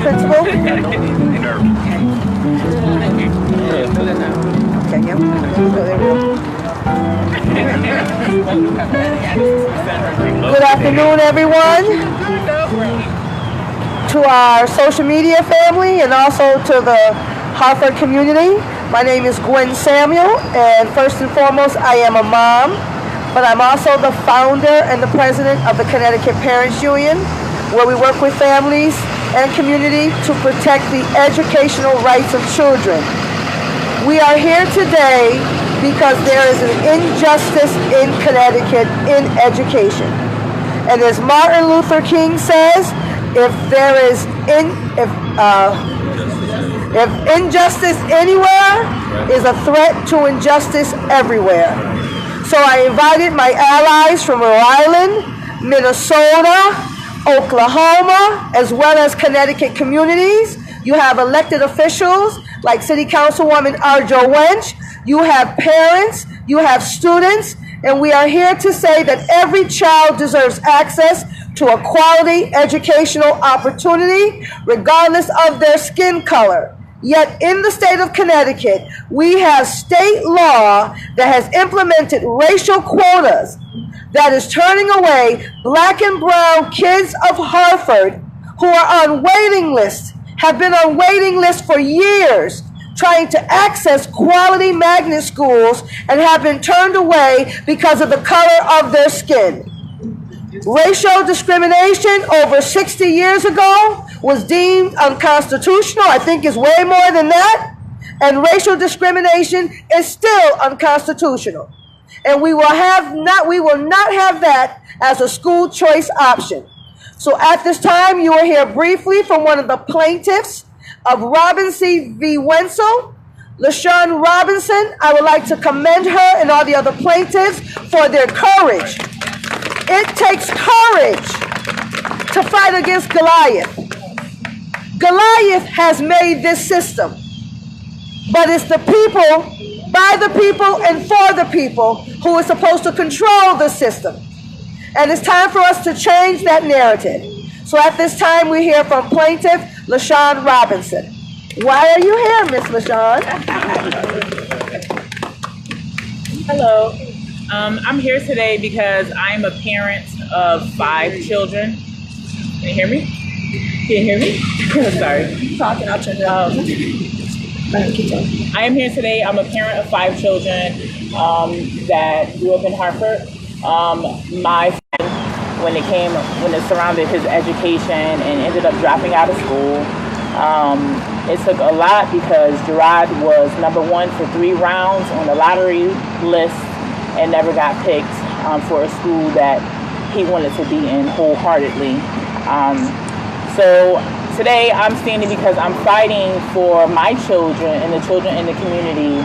Principal? Okay, yep. Oh, there we go. Good afternoon, everyone. To our social media family and also to the Hartford community. My name is Gwen Samuel, and first and foremost, I am a mom, but I'm also the founder and the president of the Connecticut Parents Union, where we work with families and community to protect the educational rights of children. We are here today because there is an injustice in Connecticut in education. And as Martin Luther King says, if injustice anywhere is a threat to injustice everywhere. So I invited my allies from Rhode Island, Minnesota, Oklahoma, as well as Connecticut communities. You have elected officials like City Councilwoman Arjo Wench. You have parents, you have students, and we are here to say that every child deserves access to a quality educational opportunity, regardless of their skin color. Yet in the state of Connecticut, we have state law that has implemented racial quotas that is turning away black and brown kids of Hartford who are on waiting lists, have been on waiting lists for years, trying to access quality magnet schools and have been turned away because of the color of their skin. Racial discrimination over 60 years ago was deemed unconstitutional. I think it's way more than that. And racial discrimination is still unconstitutional. And we will not have that as a school choice option. So at this time, you will hear briefly from one of the plaintiffs of Robinson v. Wenzel, LaShawn Robinson. I would like to commend her and all the other plaintiffs for their courage. It takes courage to fight against Goliath. Goliath has made this system, but it's the people, by the people, and for the people who is supposed to control the system. And it's time for us to change that narrative. So at this time, we hear from plaintiff LaShawn Robinson. Why are you here, Miss LaShawn? Hello. I'm here today because I'm a parent of 5 children. Can you hear me? Can you hear me? Sorry. Keep talking, I'll turn it off. I am here today. I'm a parent of 5 children that grew up in Hartford. My friend, when it surrounded his education and ended up dropping out of school, it took a lot because Gerard was number 1 for 3 rounds on the lottery list and never got picked for a school that he wanted to be in wholeheartly. So today I'm standing because I'm fighting for my children and the children in the community.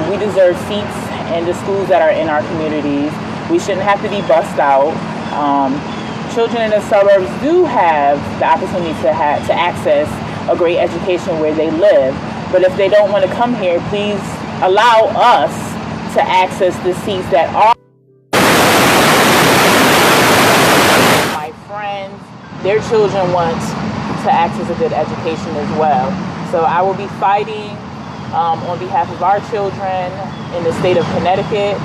We deserve seats in the schools that are in our communities. We shouldn't have to be bussed out. Children in the suburbs do have the opportunity to access a great education where they live. But if they don't want to come here, please allow us to access the seats that are my friends, their children want to access a good education as well. So I will be fighting on behalf of our children in the state of Connecticut,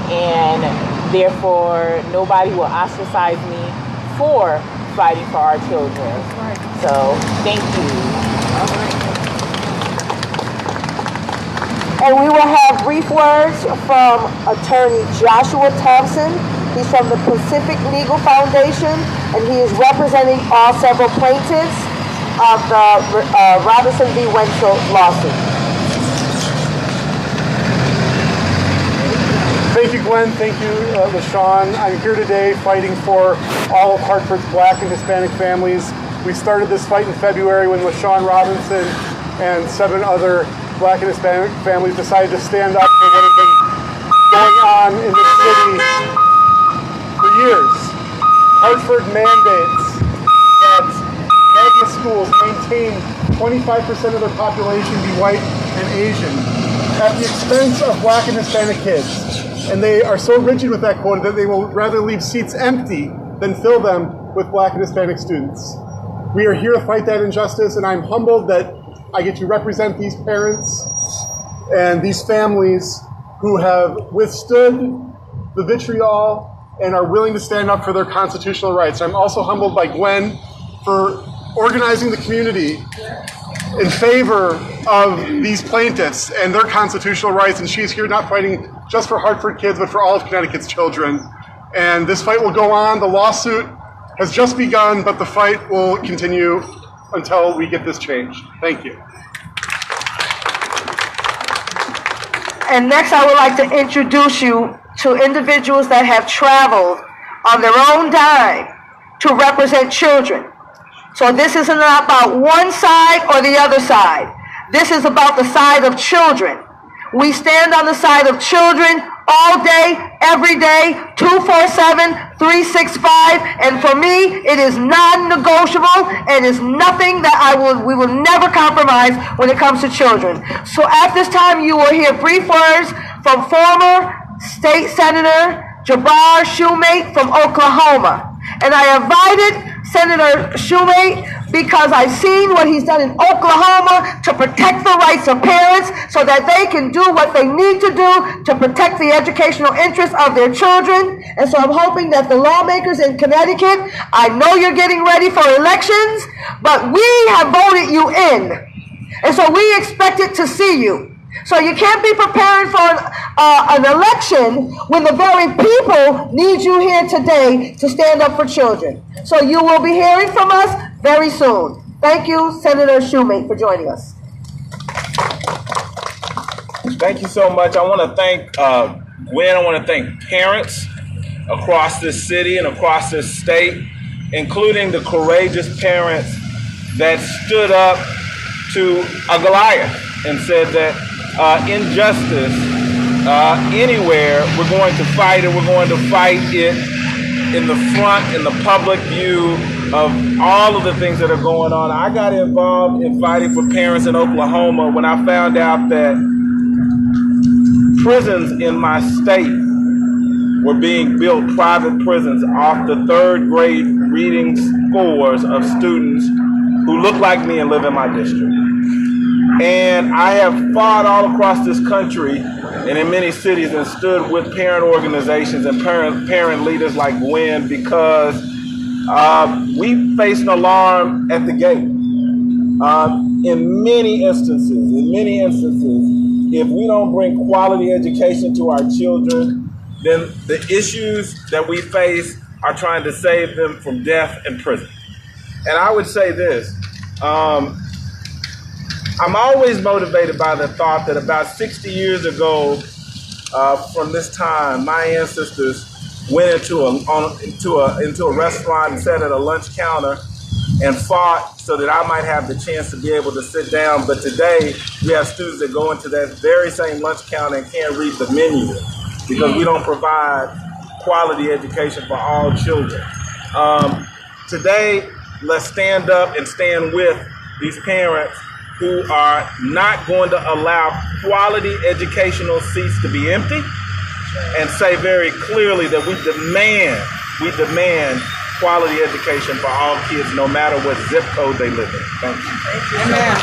and therefore nobody will ostracize me for fighting for our children. So thank you. And we will have brief words from attorney Joshua Thompson. He's from the Pacific Legal Foundation, and he is representing all several plaintiffs of the Robinson v. Wenzel lawsuit. Thank you, Gwen. Thank you, LaShawn. I'm here today fighting for all of Hartford's Black and Hispanic families. We started this fight in February when LaShawn Robinson and 7 other Black and Hispanic families decided to stand up for what has been going on in the city for years. Hartford mandates that magnet schools maintain 25% of their population be white and Asian at the expense of Black and Hispanic kids. And they are so rigid with that quota that they will rather leave seats empty than fill them with Black and Hispanic students. We are here to fight that injustice, and I'm humbled that I get to represent these parents and these families who have withstood the vitriol and are willing to stand up for their constitutional rights. I'm also humbled by Gwen for organizing the community in favor of these plaintiffs and their constitutional rights, and she's here not fighting just for Hartford kids, but for all of Connecticut's children. And this fight will go on. The lawsuit has just begun, but the fight will continue until we get this changed. Thank you. And next, I would like to introduce you to individuals that have traveled on their own dime to represent children. So this isn't about one side or the other side. This is about the side of children. We stand on the side of children all day, every day, 247, 365, and for me, it is non-negotiable and is nothing that we will never compromise when it comes to children. So at this time, you will hear brief words from former State Senator Jabbar Shumate from Oklahoma. And I invited Senator Shumate because I've seen what he's done in Oklahoma to protect the rights of parents so that they can do what they need to do to protect the educational interests of their children. And so I'm hoping that the lawmakers in Connecticut, I know you're getting ready for elections, but we have voted you in. And so we expected to see you. So you can't be preparing for an election when the very people need you here today to stand up for children. So you will be hearing from us very soon. Thank you, Senator Shumate, for joining us. Thank you so much. I want to thank Gwen. I want to thank parents across this city and across this state, including the courageous parents that stood up to a Goliath and said that injustice anywhere, we're going to fight it. We're going to fight it in the front, in the public view of all of the things that are going on. I got involved in fighting for parents in Oklahoma when I found out that prisons in my state were being built, private prisons, off the third grade reading scores of students who look like me and live in my district. And I have fought all across this country and in many cities and stood with parent organizations and parent leaders like Gwen because we face an alarm at the gate. In many instances, if we don't bring quality education to our children, then the issues that we face are trying to save them from death and prison. And I would say this, I'm always motivated by the thought that about 60 years ago, from this time, my ancestors went into a restaurant and sat at a lunch counter and fought so that I might have the chance to be able to sit down. But today, we have students that go into that very same lunch counter and can't read the menu because we don't provide quality education for all children. Today, let's stand up and stand with these parents who are not going to allow quality educational seats to be empty and say very clearly that we demand quality education for all kids, no matter what zip code they live in. Thank you. Amen.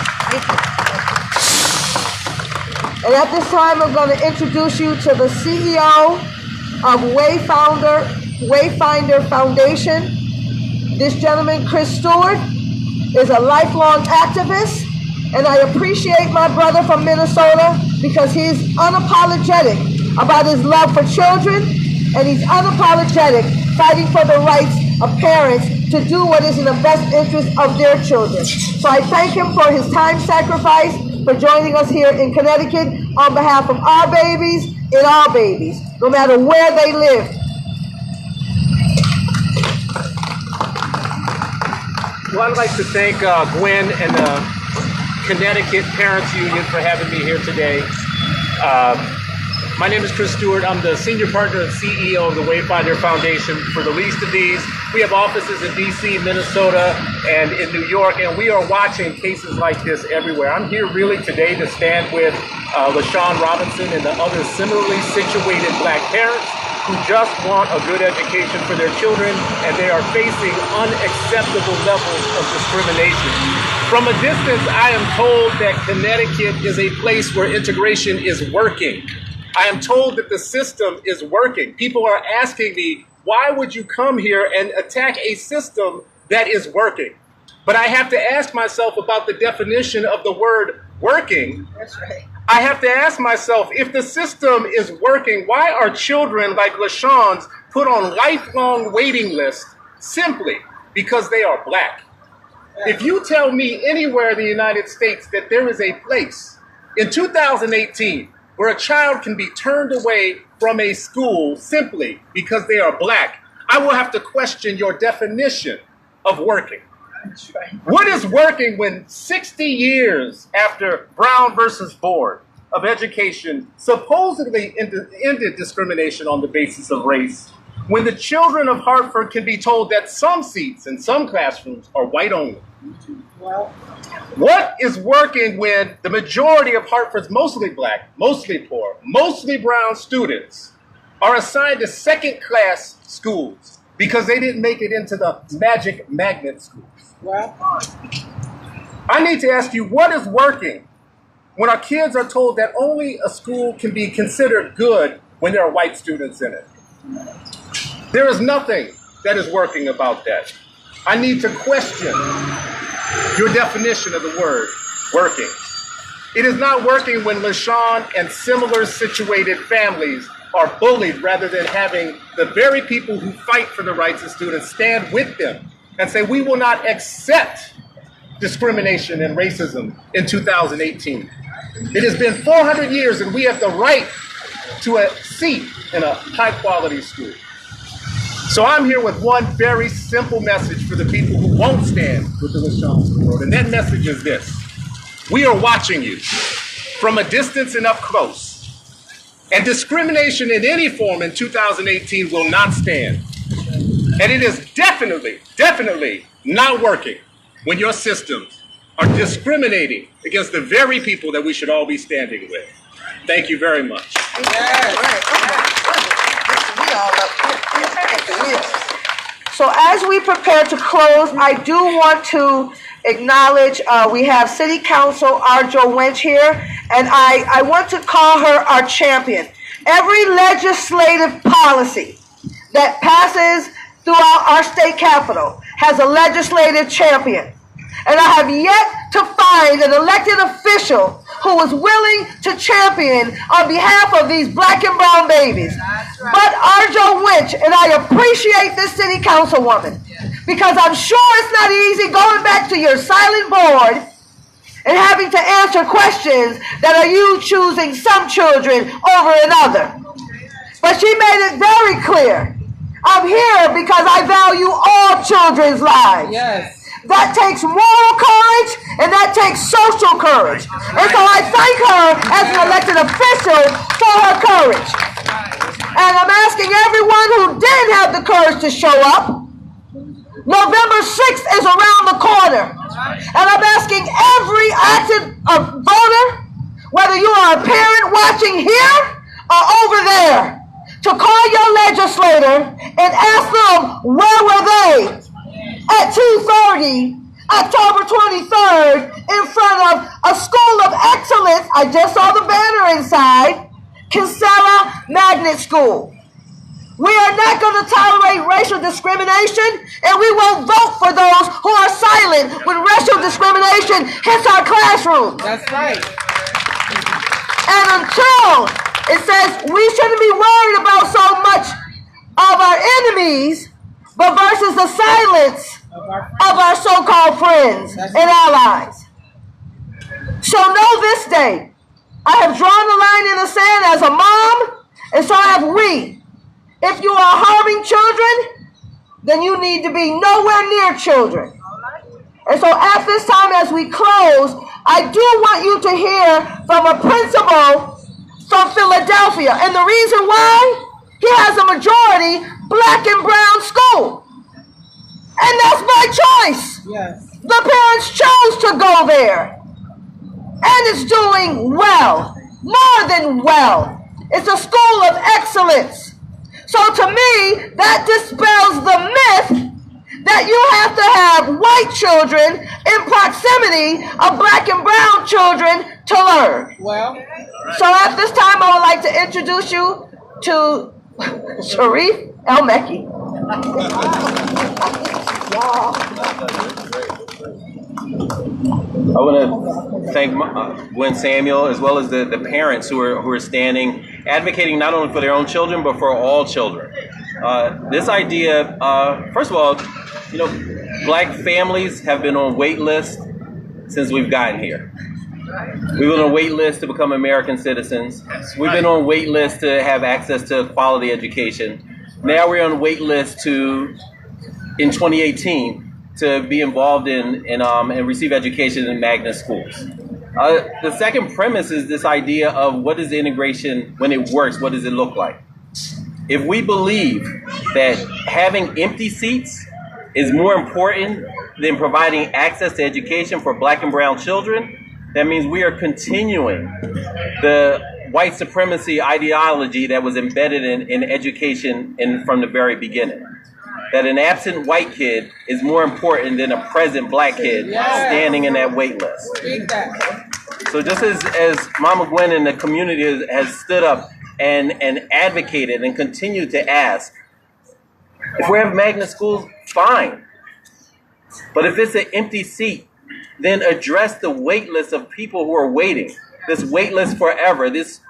And at this time, I'm going to introduce you to the CEO of Wayfinder Foundation. This gentleman, Chris Stewart, is a lifelong activist. And I appreciate my brother from Minnesota because he's unapologetic about his love for children, and he's unapologetic fighting for the rights of parents to do what is in the best interest of their children. So I thank him for his time sacrifice, for joining us here in Connecticut on behalf of our babies and our babies, no matter where they live. Well, I'd like to thank Gwen and the Connecticut Parents Union for having me here today. My name is Chris Stewart. I'm the senior partner and CEO of the Wayfinder Foundation. For the least of these, we have offices in DC, Minnesota, and in New York, and we are watching cases like this everywhere. I'm here really today to stand with LaShawn Robinson and the other similarly situated Black parents who just want a good education for their children, and they are facing unacceptable levels of discrimination. From a distance, I am told that Connecticut is a place where integration is working. I am told that the system is working. People are asking me, why would you come here and attack a system that is working? But I have to ask myself about the definition of the word working. That's right. I have to ask myself, if the system is working, why are children like LaShawn's put on lifelong waiting lists simply because they are black? If you tell me anywhere in the United States that there is a place in 2018 where a child can be turned away from a school simply because they are black, I will have to question your definition of working. That's right. What is working when 60 years after Brown versus Board of Education supposedly ended discrimination on the basis of race, when the children of Hartford can be told that some seats in some classrooms are white only? Well, What is working when the majority of Hartford's mostly black, mostly poor, mostly brown students are assigned to second-class schools because they didn't make it into the magic magnet schools? well, I need to ask you, what is working when our kids are told that only a school can be considered good when there are white students in it? There is nothing that is working about that. I need to question your definition of the word working. It is not working when LaShawn and similar situated families are bullied rather than having the very people who fight for the rights of students stand with them and say, we will not accept discrimination and racism in 2018. It has been 400 years and we have the right to a seat in a high quality school. So I'm here with one very simple message for the people who won't stand with the LaShawn's world, and that message is this: we are watching you from a distance and up close, and discrimination in any form in 2018 will not stand. And it is definitely not working when your systems are discriminating against the very people that we should all be standing with. Thank you very much. So as we prepare to close, I do want to acknowledge we have City Council Arjo Wench here, and I want to call her our champion. Every legislative policy that passes throughout our state capitol has a legislative champion. And I have yet to find an elected official who is willing to champion on behalf of these black and brown babies. Right. But Arjo Winch, and I appreciate this city councilwoman, because I'm sure it's not easy going back to your silent board and having to answer questions that are you choosing some children over another. But she made it very clear. I'm here because I value all children's lives. Yes. That takes moral courage and that takes social courage. And so I thank her as an elected official for her courage. And I'm asking everyone who did have the courage to show up. November 6th is around the corner. And I'm asking every active voter, whether you are a parent watching here or over there, to call your legislator and ask them where were they at 2:30, October 23rd, in front of a school of excellence. I just saw the banner inside, Kinsella Magnet School. We are not going to tolerate racial discrimination, and we won't vote for those who are silent when racial discrimination hits our classrooms. That's right. And until it says we shouldn't be worried about so much of our enemies, but versus the silence of our so-called friends and allies. So know this day, I have drawn the line in the sand as a mom, and so have we. If you are harming children, then you need to be nowhere near children. And so at this time as we close, I do want you to hear from a principal from Philadelphia. And the reason why? He has a majority black and brown school. And that's my choice. Yes. The parents chose to go there. And it's doing well. More than well. It's a school of excellence. So to me, that dispels the myth that you have to have white children in proximity of black and brown children to learn. Well, so at this time, I would like to introduce you to Sharif El-Mekki. I want to thank Gwen Samuel as well as the parents who are standing, advocating not only for their own children but for all children. This idea, first of all, you know, black families have been on wait lists since we've gotten here. We've been on wait lists to become American citizens. We've been on wait lists to have access to quality education. Now we're on wait lists in 2018, to be involved in and receive education in magnet schools. The second premise is this idea of what is integration when it works, what does it look like? If we believe that having empty seats is more important than providing access to education for black and brown children, that means we are continuing the white supremacy ideology that was embedded in education from the very beginning. That an absent white kid is more important than a present black kid standing in that wait list. So just as Mama Gwen and the community has stood up and advocated and continued to ask, if we have magnet schools, fine. But if it's an empty seat, then address the wait list of people who are waiting. This wait list forever, this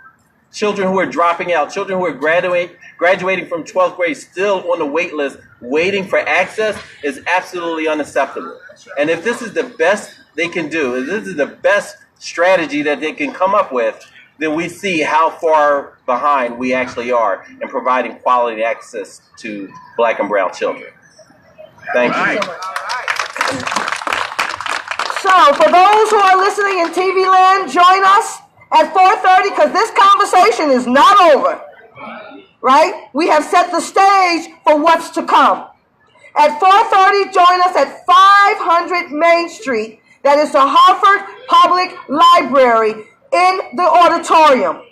children who are dropping out, children who are graduating from 12th grade still on the wait list, waiting for access is absolutely unacceptable. And if this is the best they can do, if this is the best strategy that they can come up with, then we see how far behind we actually are in providing quality access to black and brown children. Thank you. So for those who are listening in TV land, join us at 4:30 because this conversation is not over. Right? We have set the stage for what's to come. At 4:30, join us at 500 Main Street. That is the Hartford Public Library in the auditorium,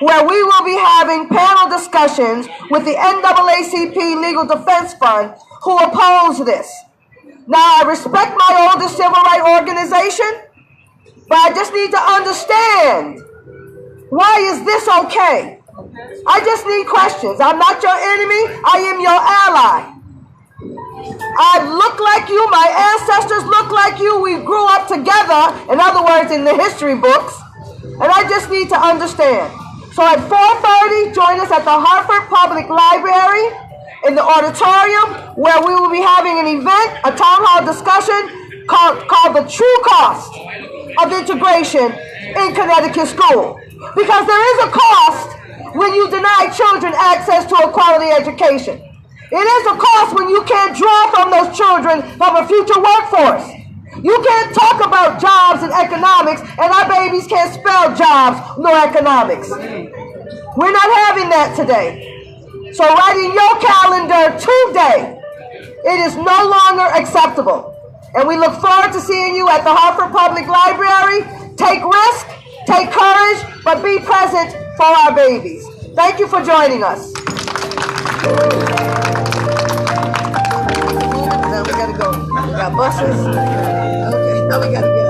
where we will be having panel discussions with the NAACP Legal Defense Fund who oppose this. Now, I respect my oldest civil rights organization, but I just need to understand, why is this okay? I just need questions. I'm not your enemy. I am your ally. I look like you. My ancestors look like you. We grew up together, in other words, in the history books. And I just need to understand. So at 4:30, join us at the Hartford Public Library in the auditorium, where we will be having an event, a town hall discussion called The True Cost of Integration in Connecticut School. Because there is a cost when you deny children access to a quality education. It is a cost when you can't draw from those children from a future workforce. You can't talk about jobs and economics and our babies can't spell jobs nor economics. We're not having that today. So write in your calendar today. It is no longer acceptable. And we look forward to seeing you at the Hartford Public Library. Take risk, take courage, but be present for our babies. Thank you for joining us. Now we gotta go. We got buses. Okay, now we gotta get